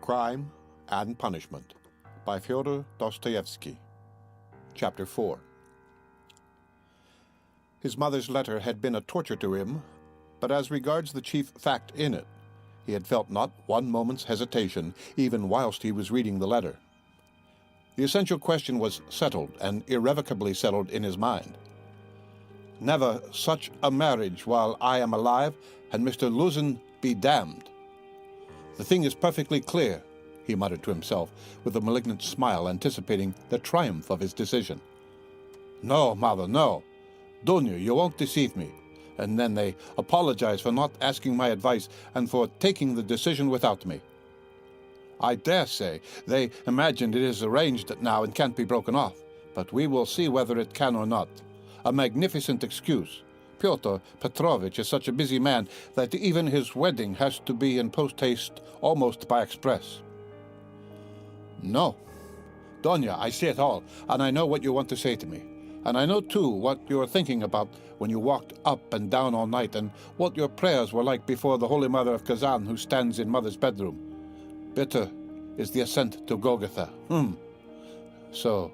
Crime and Punishment by Fyodor Dostoyevsky. Chapter 4. His mother's letter had been a torture to him, but as regards the chief fact in it, he had felt not one moment's hesitation, even whilst he was reading the letter. The essential question was settled, and irrevocably settled in his mind. Never such a marriage while I am alive, and Mr. Luzin be damned. The thing is perfectly clear, he muttered to himself, with a malignant smile anticipating the triumph of his decision. No, mother, no. Dunya, you won't deceive me. And then they apologize for not asking my advice and for taking the decision without me. I dare say they imagined it is arranged now and can't be broken off, but we will see whether it can or not. A magnificent excuse. Pyotr Petrovitch is such a busy man that even his wedding has to be in post-haste, almost by express. No. Donya, I see it all, and I know what you want to say to me. And I know, too, what you were thinking about when you walked up and down all night, and what your prayers were like before the Holy Mother of Kazan who stands in Mother's bedroom. Bitter is the ascent to Golgotha. So,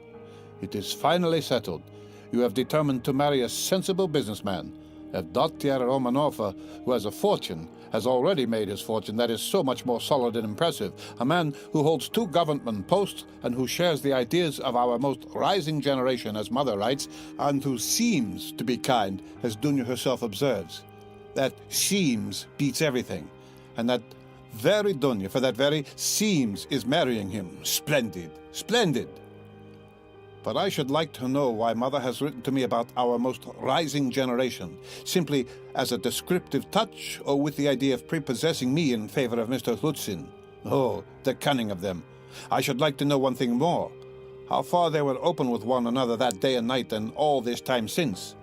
it is finally settled. You have determined to marry a sensible businessman. A Rodion Romanovich, who has a fortune, has already made his fortune that is so much more solid and impressive. A man who holds 2 government posts and who shares the ideas of our most rising generation, as Mother writes, and who seems to be kind, as Dunya herself observes. That seems beats everything. And that very Dunya, for that very seems, is marrying him. Splendid, splendid. But I should like to know why Mother has written to me about our most rising generation, simply as a descriptive touch, or with the idea of prepossessing me in favor of Mr. Luzin. Oh, the cunning of them. I should like to know one thing more. How far they were open with one another that day and night and all this time since.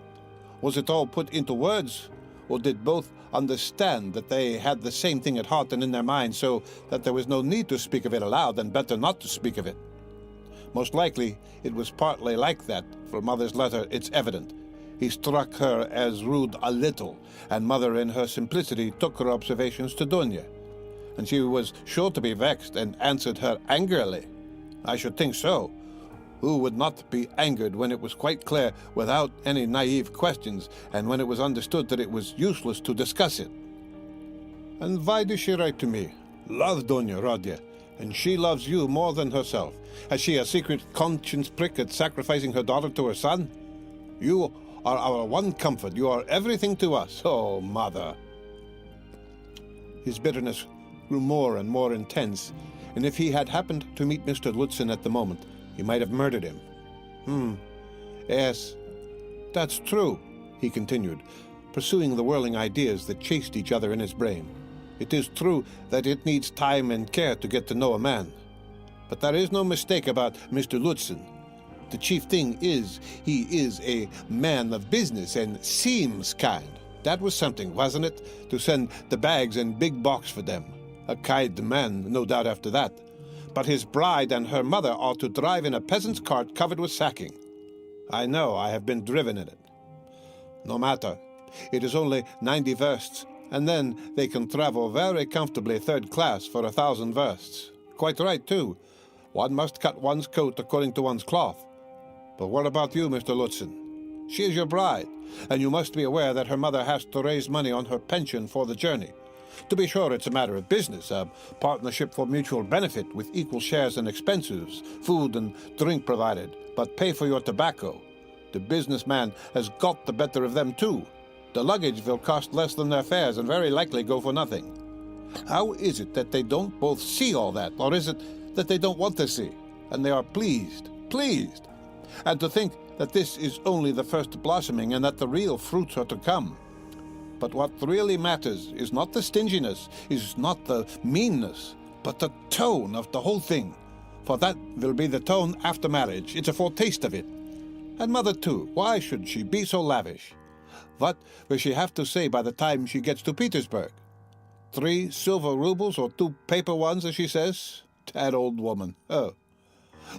Was it all put into words, or did both understand that they had the same thing at heart and in their minds, so that there was no need to speak of it aloud and better not to speak of it? Most likely, it was partly like that. From Mother's letter, it's evident. He struck her as rude a little, and Mother, in her simplicity, took her observations to Dunya. And she was sure to be vexed, and answered her angrily. I should think so. Who would not be angered when it was quite clear, without any naive questions, and when it was understood that it was useless to discuss it? And why does she write to me? Love Dunya, Rodya. And she loves you more than herself. Has she a secret conscience prick at sacrificing her daughter to her son? You are our one comfort. You are everything to us. Oh, Mother. His bitterness grew more and more intense, and if he had happened to meet Mr. Luzin at the moment, he might have murdered him. Yes, that's true, he continued, pursuing the whirling ideas that chased each other in his brain. It is true that it needs time and care to get to know a man. But there is no mistake about Mr. Luzin. The chief thing is, he is a man of business and seems kind. That was something, wasn't it? To send the bags and big box for them. A kind man, no doubt after that. But his bride and her mother are to drive in a peasant's cart covered with sacking. I know, I have been driven in it. No matter. It is only 90 versts. And then they can travel very comfortably 3rd class for 1,000 versts. Quite right, too. One must cut one's coat according to one's cloth. But what about you, Mr. Luzin? She is your bride, and you must be aware that her mother has to raise money on her pension for the journey. To be sure, it's a matter of business, a partnership for mutual benefit with equal shares and expenses, food and drink provided, but pay for your tobacco. The businessman has got the better of them, too. The luggage will cost less than their fares and very likely go for nothing. How is it that they don't both see all that, or is it that they don't want to see, and they are pleased? And to think that this is only the first blossoming and that the real fruits are to come. But what really matters is not the stinginess, is not the meanness, but the tone of the whole thing. For that will be the tone after marriage. It's a foretaste of it. And Mother, too, why should she be so lavish? What will she have to say by the time she gets to Petersburg? 3 silver rubles or 2 paper ones, as she says? That old woman. Oh.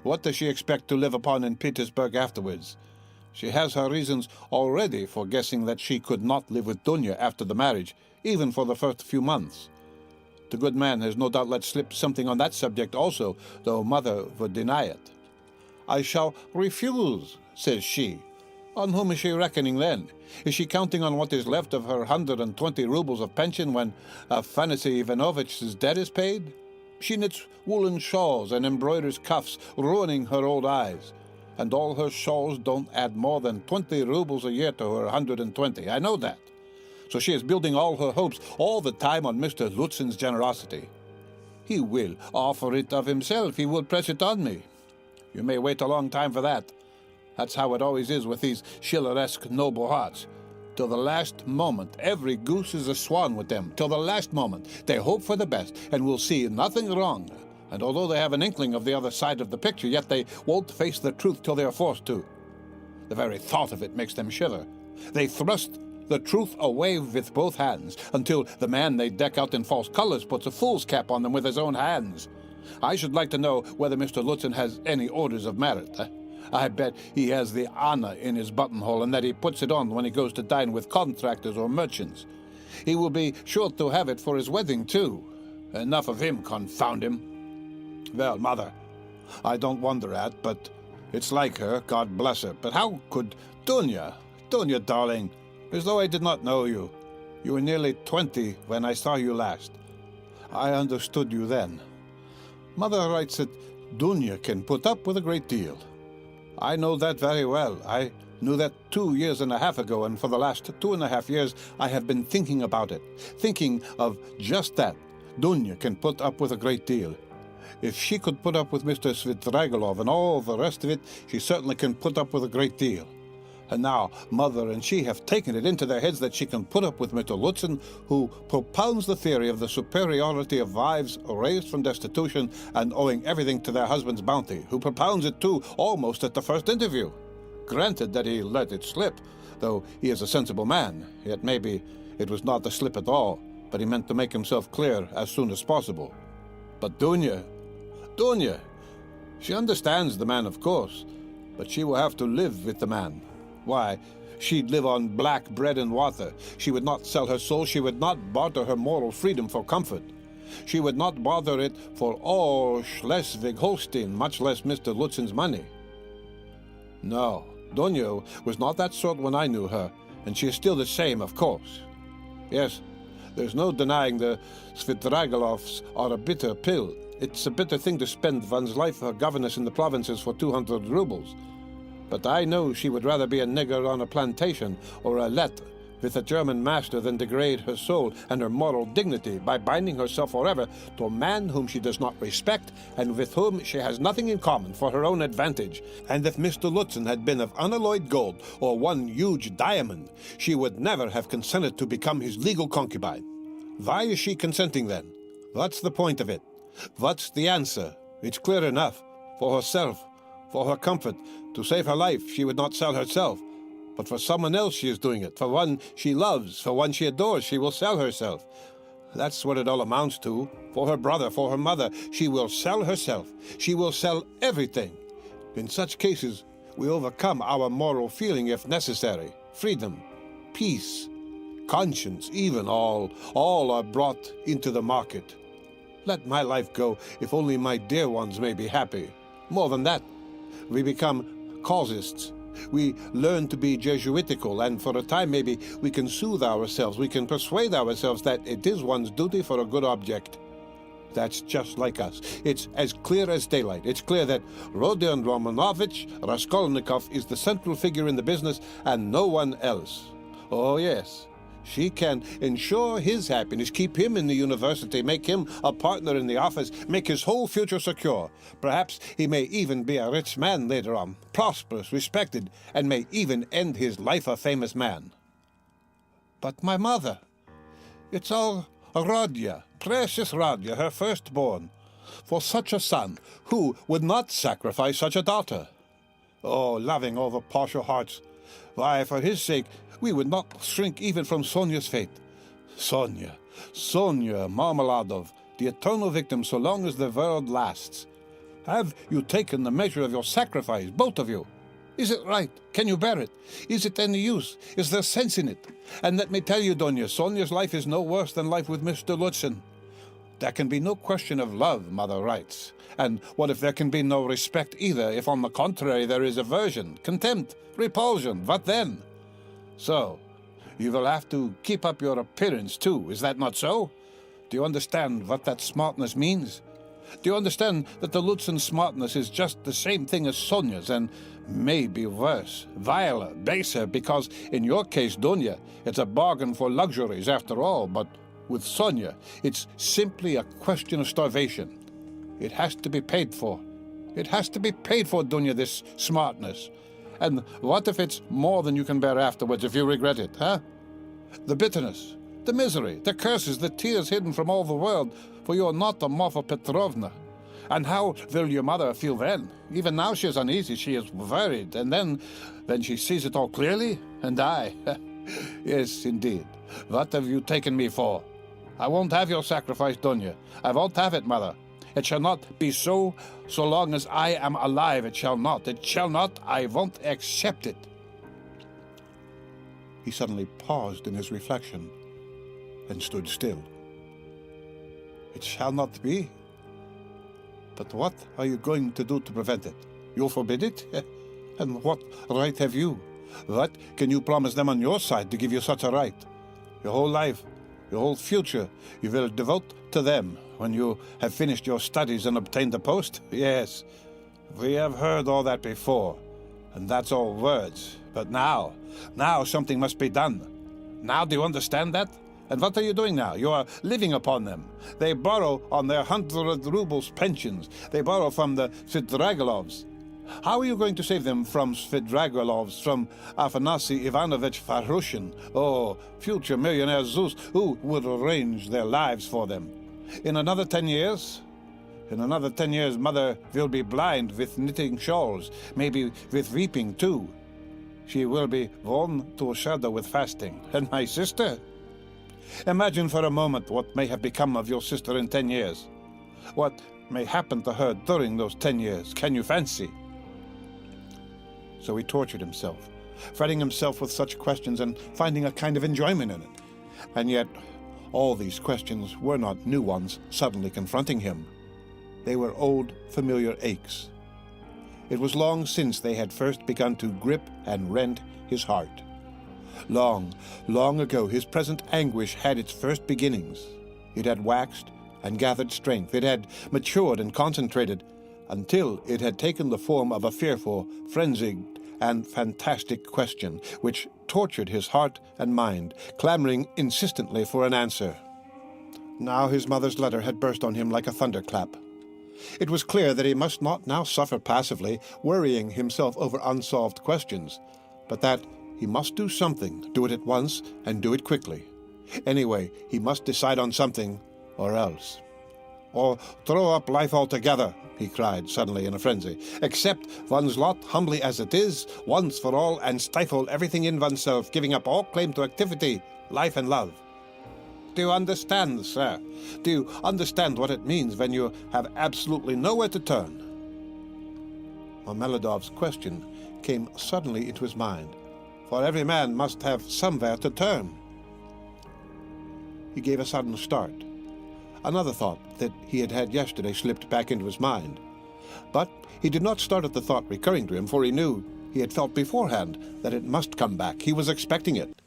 What does she expect to live upon in Petersburg afterwards? She has her reasons already for guessing that she could not live with Dunya after the marriage, even for the first few months. The good man has no doubt let slip something on that subject also, though Mother would deny it. "I shall refuse," says she. On whom is she reckoning then? Is she counting on what is left of her 120 rubles of pension when Afanassy Ivanovich's debt is paid? She knits woolen shawls and embroiders cuffs, ruining her old eyes. And all her shawls don't add more than 20 rubles a year to her 120. I know that. So she is building all her hopes all the time on Mr. Lutzen's generosity. He will offer it of himself. He will press it on me. You may wait a long time for that. That's how it always is with these Schilleresque noble hearts. Till the last moment, every goose is a swan with them. Till the last moment, they hope for the best and will see nothing wrong. And although they have an inkling of the other side of the picture, yet they won't face the truth till they are forced to. The very thought of it makes them shiver. They thrust the truth away with both hands, until the man they deck out in false colors puts a fool's cap on them with his own hands. I should like to know whether Mr. Lutzen has any orders of merit. I bet he has the honor in his buttonhole, and that he puts it on when he goes to dine with contractors or merchants. He will be sure to have it for his wedding, too. Enough of him, confound him. Well, Mother, I don't wonder at, but it's like her, God bless her. But how could Dunya, darling, as though I did not know you. You were nearly 20 when I saw you last. I understood you then. Mother writes that Dunya can put up with a great deal. I know that very well. I knew that 2 years and a half ago, and for the last 2.5 years I have been thinking about it, thinking of just that. Dunya can put up with a great deal. If she could put up with Mr. Svidrigailov and all the rest of it, she certainly can put up with a great deal. And now Mother and she have taken it into their heads that she can put up with Mr. Lutzen, who propounds the theory of the superiority of wives raised from destitution and owing everything to their husband's bounty, who propounds it too almost at the first interview. Granted that he let it slip, though he is a sensible man, yet maybe it was not a slip at all, but he meant to make himself clear as soon as possible. But Dunya, she understands the man, of course, but she will have to live with the man. Why, she'd live on black bread and water. She would not sell her soul. She would not barter her moral freedom for comfort. She would not barter it for all Schleswig-Holstein, much less Mr. Lutzen's money. No, Dunya was not that sort when I knew her, and she is still the same, of course. Yes, there's no denying the Svidrigailovs are a bitter pill. It's a bitter thing to spend one's life for a governess in the provinces for 200 rubles. But I know she would rather be a nigger on a plantation or a let with a German master than degrade her soul and her moral dignity by binding herself forever to a man whom she does not respect and with whom she has nothing in common for her own advantage. And if Mr. Lutzen had been of unalloyed gold or one huge diamond, she would never have consented to become his legal concubine. Why is she consenting then? What's the point of it? What's the answer? It's clear enough. For herself, for her comfort, to save her life, she would not sell herself. But for someone else she is doing it. For one she loves, for one she adores, she will sell herself. That's what it all amounts to. For her brother, for her mother, she will sell herself. She will sell everything. In such cases, we overcome our moral feeling if necessary. Freedom, peace, conscience, even all are brought into the market. Let my life go, if only my dear ones may be happy. More than that, we become casuists. We learn to be Jesuitical, and for a time maybe we can soothe ourselves, we can persuade ourselves that it is one's duty for a good object. That's just like us. It's as clear as daylight. It's clear that Rodion Romanovich Raskolnikov is the central figure in the business and no one else. Oh yes, she can ensure his happiness, keep him in the university, make him a partner in the office, make his whole future secure. Perhaps he may even be a rich man later on, prosperous, respected, and may even end his life a famous man. But my mother, it's all Rodya, precious Rodya, her firstborn. For such a son, who would not sacrifice such a daughter? Oh, loving over partial hearts. Why, for his sake, we would not shrink even from Sonia's fate. Sonia, Marmeladov, the eternal victim so long as the world lasts. Have you taken the measure of your sacrifice, both of you? Is it right? Can you bear it? Is it any use? Is there sense in it? And let me tell you, Dunya, Sonia's life is no worse than life with Mr. Lutzen. There can be no question of love, Mother writes. And what if there can be no respect either, if on the contrary there is aversion, contempt, repulsion? What then? So, you will have to keep up your appearance too, is that not so? Do you understand what that smartness means? Do you understand that the Lutzen smartness is just the same thing as Sonia's, and maybe worse, viler, baser, because in your case, Dunya, it's a bargain for luxuries after all, but with Sonia, it's simply a question of starvation. It has to be paid for. It has to be paid for, Dunya, this smartness. And what if it's more than you can bear afterwards if you regret it, huh? The bitterness, the misery, the curses, the tears hidden from all the world, for you are not a Marfa Petrovna. And how will your mother feel then? Even now she is uneasy, she is worried, and then she sees it all clearly, and I... Yes, indeed. What have you taken me for? I won't have your sacrifice, Dunya. I won't have it, Mother. It shall not be so long as I am alive. It shall not. It shall not. I won't accept it. He suddenly paused in his reflection and stood still. It shall not be. But what are you going to do to prevent it? You'll forbid it? And what right have you? What can you promise them on your side to give you such a right? Your whole life, your whole future, you will devote to them when you have finished your studies and obtained a post? Yes, we have heard all that before, and that's all words. But now something must be done. Now do you understand that? And what are you doing now? You are living upon them. They borrow on their 100 rubles pensions. They borrow from the Svidrigalovs. How are you going to save them from Svidrigalovs, from Afanasy Ivanovich Farushin? Oh, future millionaire Zeus, who would arrange their lives for them? In another 10 years? In another 10 years, Mother will be blind with knitting shawls, maybe with weeping too. She will be worn to a shadow with fasting. And my sister? Imagine for a moment what may have become of your sister in 10 years. What may happen to her during those 10 years. Can you fancy? So he tortured himself, fretting himself with such questions and finding a kind of enjoyment in it. And yet, all these questions were not new ones suddenly confronting him. They were old, familiar aches. It was long since they had first begun to grip and rend his heart. Long, long ago, his present anguish had its first beginnings. It had waxed and gathered strength. It had matured and concentrated until it had taken the form of a fearful, frenzied, and fantastic question, which tortured his heart and mind, clamoring insistently for an answer. Now his mother's letter had burst on him like a thunderclap. It was clear that he must not now suffer passively, worrying himself over unsolved questions, but that he must do something, do it at once, and do it quickly. Anyway, he must decide on something, or else. Or throw up life altogether, he cried suddenly in a frenzy. Accept one's lot humbly as it is, once for all, and stifle everything in oneself, giving up all claim to activity, life and love. Do you understand, sir? Do you understand what it means when you have absolutely nowhere to turn? Marmeladov's question came suddenly into his mind. For every man must have somewhere to turn. He gave a sudden start. Another thought that he had had yesterday slipped back into his mind. But he did not start at the thought recurring to him, for he knew, he had felt beforehand, that it must come back. He was expecting it.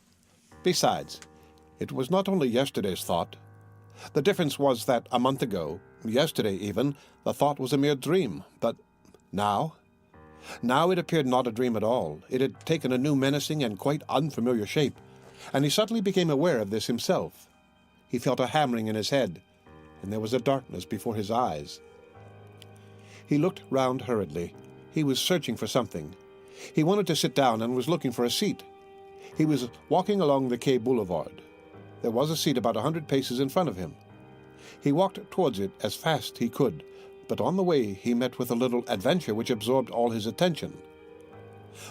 Besides, it was not only yesterday's thought. The difference was that a month ago, yesterday even, the thought was a mere dream. But now? Now it appeared not a dream at all. It had taken a new menacing and quite unfamiliar shape, and he suddenly became aware of this himself. He felt a hammering in his head, and there was a darkness before his eyes. He looked round hurriedly. He was searching for something. He wanted to sit down and was looking for a seat. He was walking along the Quai Boulevard. There was a seat about 100 paces in front of him. He walked towards it as fast he could, but on the way he met with a little adventure which absorbed all his attention.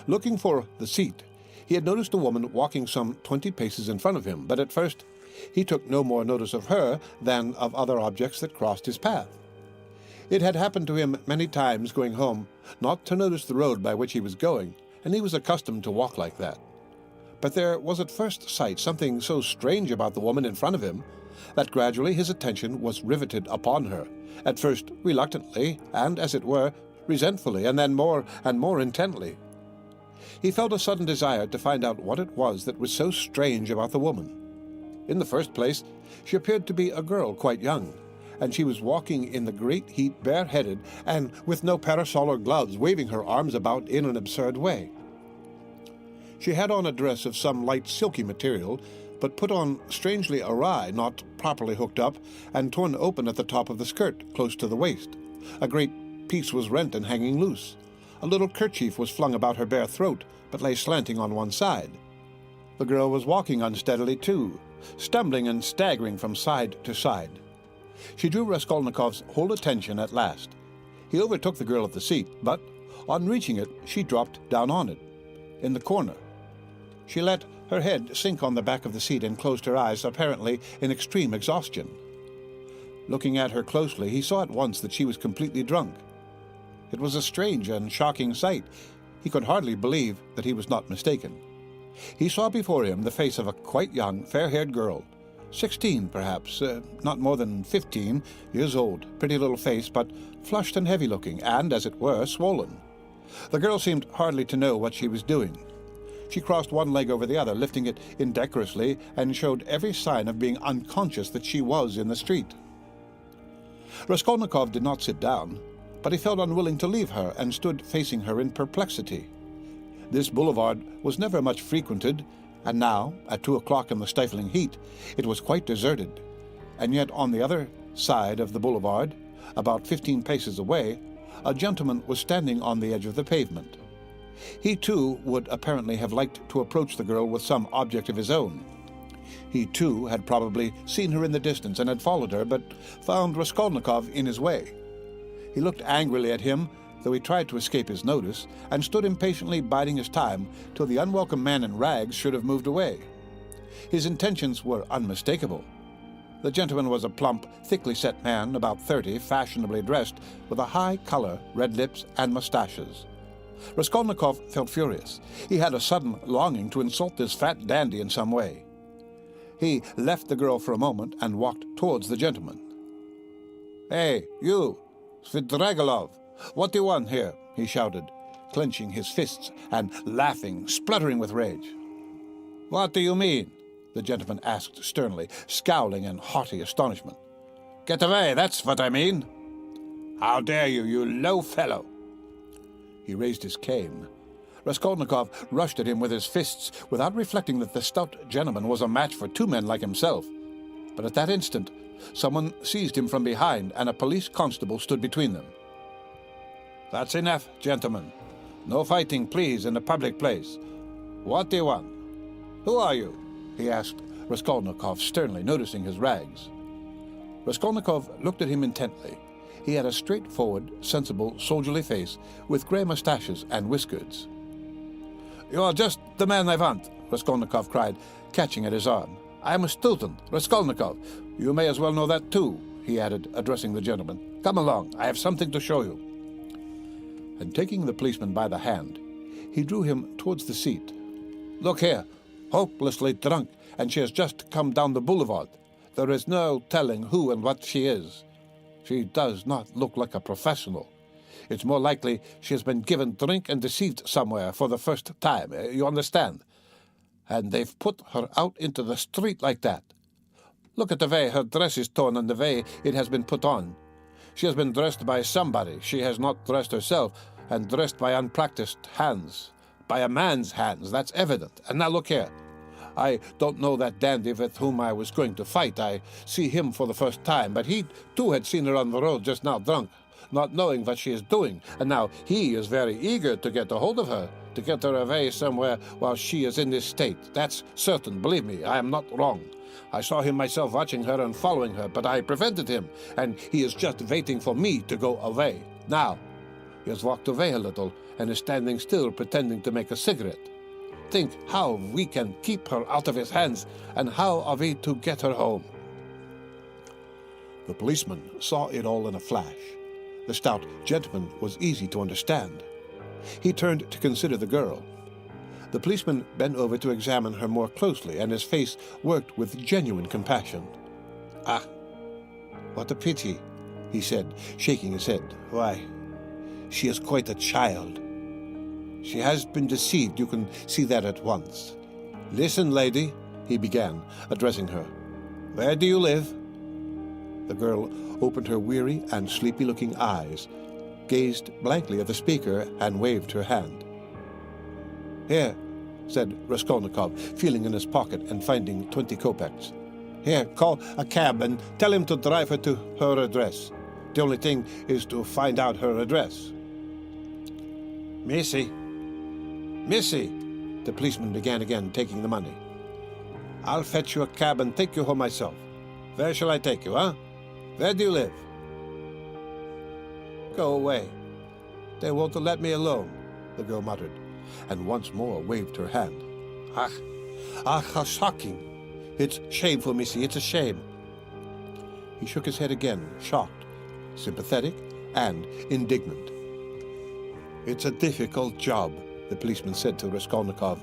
Looking for the seat, he had noticed a woman walking some 20 paces in front of him, but at first he took no more notice of her than of other objects that crossed his path. It had happened to him many times going home not to notice the road by which he was going, and he was accustomed to walk like that. But there was at first sight something so strange about the woman in front of him that gradually his attention was riveted upon her, at first reluctantly, and, as it were, resentfully, and then more and more intently. He felt a sudden desire to find out what it was that was so strange about the woman. In the first place, she appeared to be a girl quite young, and she was walking in the great heat bareheaded and with no parasol or gloves, waving her arms about in an absurd way. She had on a dress of some light silky material, but put on strangely awry, not properly hooked up, and torn open at the top of the skirt, close to the waist. A great piece was rent and hanging loose. A little kerchief was flung about her bare throat, but lay slanting on one side. The girl was walking unsteadily, too, stumbling and staggering from side to side. She drew Raskolnikov's whole attention at last. He overtook the girl at the seat, but, on reaching it, she dropped down on it, in the corner. She let her head sink on the back of the seat and closed her eyes, apparently in extreme exhaustion. Looking at her closely, he saw at once that she was completely drunk. It was a strange and shocking sight. He could hardly believe that he was not mistaken. He saw before him the face of a quite young, fair-haired girl, 16 perhaps, not more than 15 years old, pretty little face, but flushed and heavy-looking, and, as it were, swollen. The girl seemed hardly to know what she was doing. She crossed one leg over the other, lifting it indecorously, and showed every sign of being unconscious that she was in the street. Raskolnikov did not sit down, but he felt unwilling to leave her and stood facing her in perplexity. This boulevard was never much frequented, and now, at 2 o'clock in the stifling heat, it was quite deserted. And yet on the other side of the boulevard, about 15 paces away, a gentleman was standing on the edge of the pavement. He, too, would apparently have liked to approach the girl with some object of his own. He, too, had probably seen her in the distance and had followed her, but found Raskolnikov in his way. He looked angrily at him, though he tried to escape his notice, and stood impatiently biding his time till the unwelcome man in rags should have moved away. His intentions were unmistakable. The gentleman was a plump, thickly set man, about 30, fashionably dressed, with a high color, red lips, and mustaches. Raskolnikov felt furious. He had a sudden longing to insult this fat dandy in some way. He left the girl for a moment and walked towards the gentleman. "Hey, you, Svidrigailov, what do you want here?" he shouted, clenching his fists and laughing, spluttering with rage. "What do you mean?" the gentleman asked sternly, scowling in haughty astonishment. "Get away, that's what I mean." "How dare you, you low fellow!" He raised his cane. Raskolnikov rushed at him with his fists, without reflecting that the stout gentleman was a match for two men like himself. But at that instant, someone seized him from behind, and a police constable stood between them. "That's enough, gentlemen. No fighting, please, in a public place. What do you want? Who are you?" he asked Raskolnikov sternly, noticing his rags. Raskolnikov looked at him intently. He had a straightforward, sensible, soldierly face, with grey moustaches and whiskers. "You are just the man I want," Raskolnikov cried, catching at his arm. "I am a student, Raskolnikov. You may as well know that too," he added, addressing the gentleman. "Come along, I have something to show you." And taking the policeman by the hand, he drew him towards the seat. "Look here, hopelessly drunk, and she has just come down the boulevard. There is no telling who and what she is. She does not look like a professional. It's more likely she has been given drink and deceived somewhere for the first time, you understand? And they've put her out into the street like that. Look at the way her dress is torn and the way it has been put on. She has been dressed by somebody. She has not dressed herself, and dressed by unpracticed hands. By a man's hands, that's evident. And now look here. I don't know that dandy with whom I was going to fight. I see him for the first time, but he, too, had seen her on the road just now drunk, not knowing what she is doing, and now he is very eager to get a hold of her, to get her away somewhere while she is in this state. That's certain, believe me, I am not wrong. I saw him myself watching her and following her, but I prevented him, and he is just waiting for me to go away. Now, he has walked away a little and is standing still, pretending to make a cigarette. Think how we can keep her out of his hands, and how are we to get her home?" The policeman saw it all in a flash. The stout gentleman was easy to understand. He turned to consider the girl. The policeman bent over to examine her more closely, and his face worked with genuine compassion. "Ah, what a pity," he said, shaking his head. "Why, she is quite a child. She has been deceived, you can see that at once. Listen, lady," he began, addressing her. "Where do you live?" The girl opened her weary and sleepy-looking eyes, gazed blankly at the speaker, and waved her hand. "Here," said Raskolnikov, feeling in his pocket and finding 20 kopecks. "Here, call a cab and tell him to drive her to her address. The only thing is to find out her address." "Missy, the policeman began again, taking the money. "I'll fetch you a cab and take you home myself. Where shall I take you, huh? Where do you live?" "Go away. They won't let me alone," the girl muttered, and once more waved her hand. "Ah, how shocking. It's shameful, missy, it's a shame." He shook his head again, shocked, sympathetic, and indignant. "It's a difficult job," the policeman said to Raskolnikov,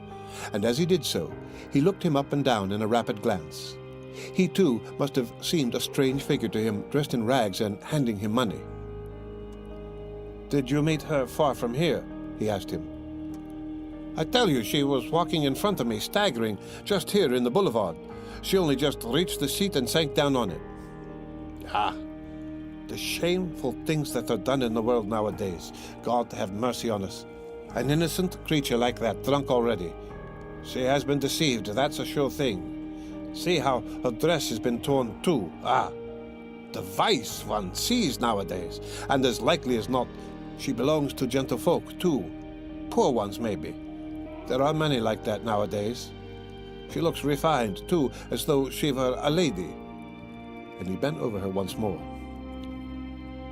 and as he did so, he looked him up and down in a rapid glance. He, too, must have seemed a strange figure to him, dressed in rags and handing him money. "Did you meet her far from here?" he asked him. "I tell you, she was walking in front of me, staggering, just here in the boulevard. She only just reached the seat and sank down on it." "Ah, the shameful things that are done in the world nowadays. God have mercy on us. An innocent creature like that, drunk already. She has been deceived, that's a sure thing. See how her dress has been torn too. Ah, the vice one sees nowadays, and as likely as not, she belongs to gentlefolk too. Poor ones, maybe. There are many like that nowadays. She looks refined, too, as though she were a lady." And he bent over her once more.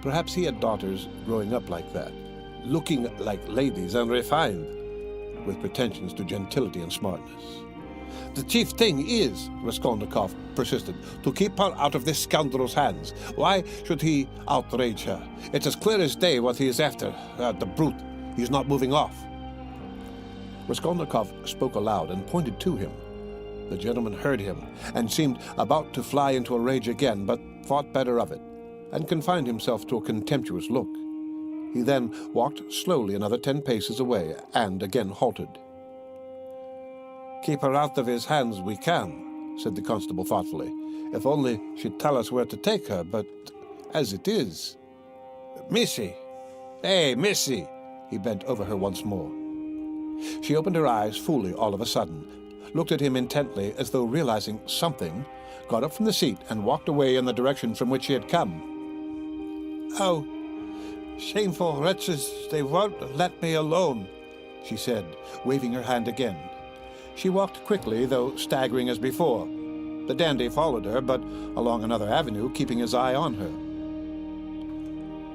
Perhaps he had daughters growing up like that, looking like ladies and refined, with pretensions to gentility and smartness. "The chief thing is," Raskolnikov persisted, "to keep her out of this scoundrel's hands. Why should he outrage her? It's as clear as day what he is after. The brute. He's not moving off." Raskolnikov spoke aloud and pointed to him. The gentleman heard him and seemed about to fly into a rage again, but thought better of it, and confined himself to a contemptuous look. He then walked slowly another 10 paces away and again halted. "Keep her out of his hands we can," said the constable thoughtfully, "if only she'd tell us where to take her, but as it is... Missy! Hey, missy!" He bent over her once more. She opened her eyes fully all of a sudden, looked at him intently as though realizing something, got up from the seat and walked away in the direction from which she had come. "Oh, shameful wretches, they won't let me alone," she said, waving her hand again. She walked quickly, though staggering as before. The dandy followed her, but along another avenue, keeping his eye on her.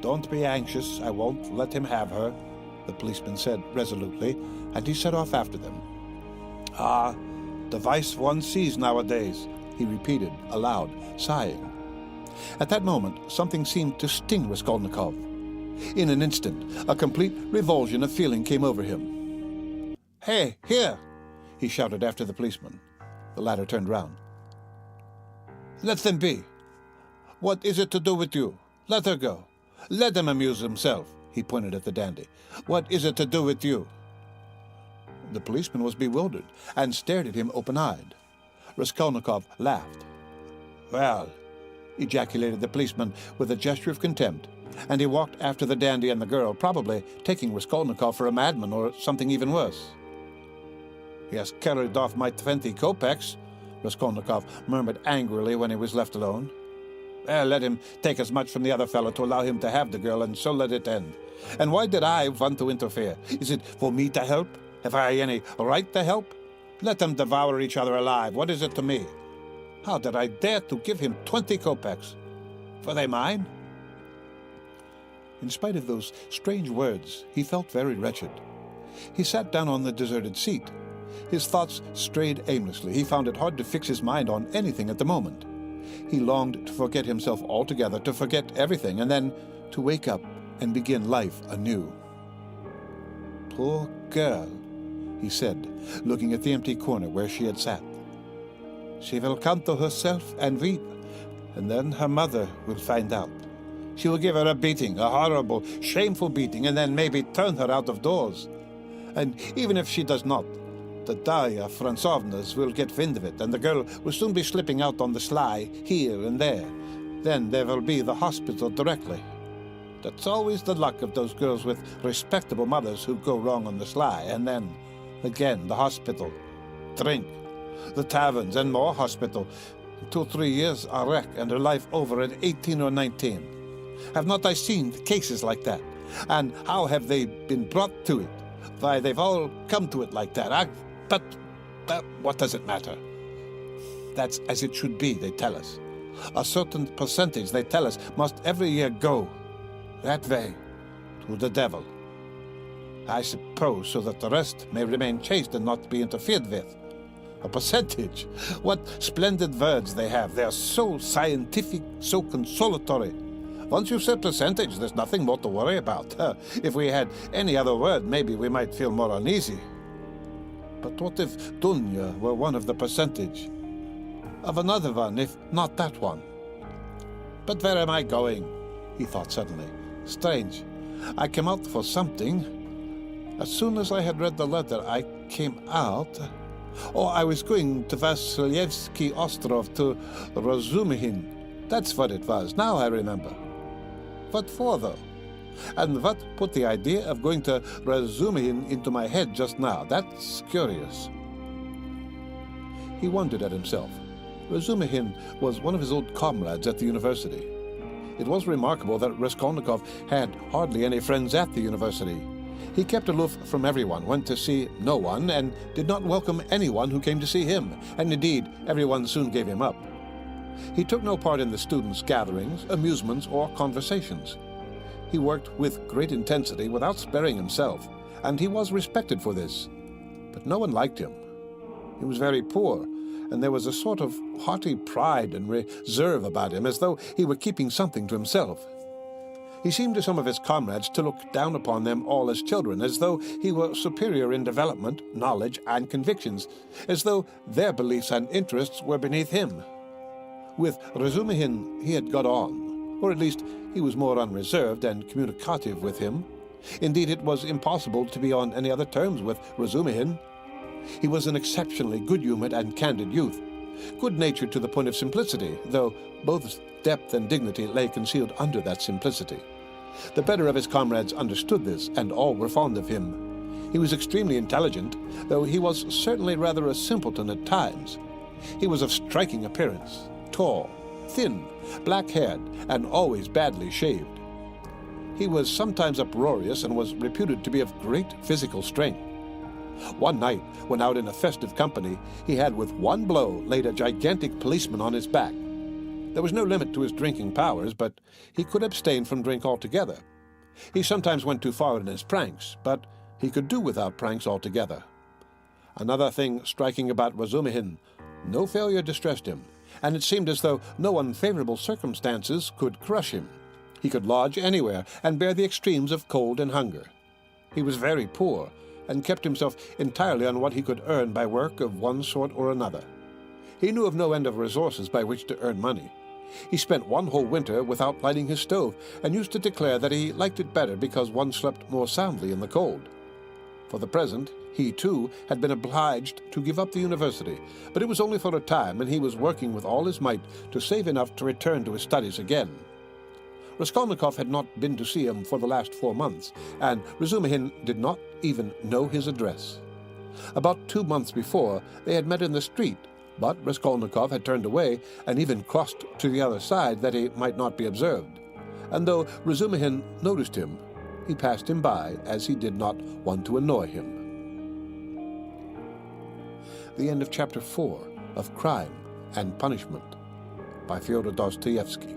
"Don't be anxious, I won't let him have her," the policeman said resolutely, and he set off after them. "Ah, the vice one sees nowadays," he repeated aloud, sighing. At that moment, something seemed to sting Raskolnikov. In an instant, a complete revulsion of feeling came over him. "Hey, here!" he shouted after the policeman. The latter turned round. "Let them be. What is it to do with you? Let her go. Let him amuse himself," he pointed at the dandy. "What is it to do with you?" The policeman was bewildered and stared at him open-eyed. Raskolnikov laughed. "Well," ejaculated the policeman with a gesture of contempt, and he walked after the dandy and the girl, probably taking Raskolnikov for a madman or something even worse. "He has carried off my 20 kopecks," Raskolnikov murmured angrily when he was left alone. "Well, let him take as much from the other fellow to allow him to have the girl, and so let it end. And why did I want to interfere? Is it for me to help? Have I any right to help? Let them devour each other alive. What is it to me? How did I dare to give him 20 kopecks? Were they mine?" In spite of those strange words, he felt very wretched. He sat down on the deserted seat. His thoughts strayed aimlessly. He found it hard to fix his mind on anything at the moment. He longed to forget himself altogether, to forget everything, and then to wake up and begin life anew. "Poor girl," he said, looking at the empty corner where she had sat. "She will come to herself and weep. And then her mother will find out. She will give her a beating, a horrible, shameful beating, and then maybe turn her out of doors. And even if she does not, the Darya Fransovnas will get wind of it, and the girl will soon be slipping out on the sly here and there. Then there will be the hospital directly. That's always the luck of those girls with respectable mothers who go wrong on the sly, and then, again, the hospital. Drink, the taverns, and more hospital. 2 or 3 years a wreck, and her life over at 18 or 19. Have not I seen cases like that? And how have they been brought to it? Why, they've all come to it like that. But what does it matter? That's as it should be, they tell us. A certain percentage, they tell us, must every year go that way to the devil. I suppose so that the rest may remain chaste and not be interfered with. A percentage. What splendid words they have. They are so scientific, so consolatory. Once you've said percentage, there's nothing more to worry about. If we had any other word, maybe we might feel more uneasy. But what if Dunya were one of the percentage? Of another one, if not that one? But where am I going? He thought suddenly. Strange. I came out for something. As soon as I had read the letter, I came out. I was going to Vasilyevsky Ostrov to Razumihin. That's what it was. Now I remember. What for, though? And what put the idea of going to Razumihin into my head just now? That's curious. He wondered at himself. Razumihin was one of his old comrades at the university. It was remarkable that Raskolnikov had hardly any friends at the university. He kept aloof from everyone, went to see no one, and did not welcome anyone who came to see him, and indeed everyone soon gave him up. He took no part in the students' gatherings, amusements, or conversations. He worked with great intensity without sparing himself, and he was respected for this. But no one liked him. He was very poor, and there was a sort of haughty pride and reserve about him, as though he were keeping something to himself. He seemed to some of his comrades to look down upon them all as children, as though he were superior in development, knowledge, and convictions, as though their beliefs and interests were beneath him. With Razumihin he had got on, or at least he was more unreserved and communicative with him. Indeed, it was impossible to be on any other terms with Razumihin. He was an exceptionally good-humored and candid youth, good-natured to the point of simplicity, though both depth and dignity lay concealed under that simplicity. The better of his comrades understood this, and all were fond of him. He was extremely intelligent, though he was certainly rather a simpleton at times. He was of striking appearance, tall, thin, black-haired, and always badly shaved. He was sometimes uproarious and was reputed to be of great physical strength. One night, when out in a festive company, he had with one blow laid a gigantic policeman on his back. There was no limit to his drinking powers, but he could abstain from drink altogether. He sometimes went too far in his pranks, but he could do without pranks altogether. Another thing striking about Razumihin, no failure distressed him, and it seemed as though no unfavorable circumstances could crush him. He could lodge anywhere and bear the extremes of cold and hunger. He was very poor, and kept himself entirely on what he could earn by work of one sort or another. He knew of no end of resources by which to earn money. He spent one whole winter without lighting his stove, and used to declare that he liked it better because one slept more soundly in the cold. For the present, he, too, had been obliged to give up the university, but it was only for a time, and he was working with all his might to save enough to return to his studies again. Raskolnikov had not been to see him for the last 4 months, and Razumihin did not even know his address. About 2 months before, they had met in the street, but Raskolnikov had turned away and even crossed to the other side that he might not be observed. And though Razumihin noticed him, he passed him by, as he did not want to annoy him. The end of Chapter 4 of Crime and Punishment by Fyodor Dostoyevsky.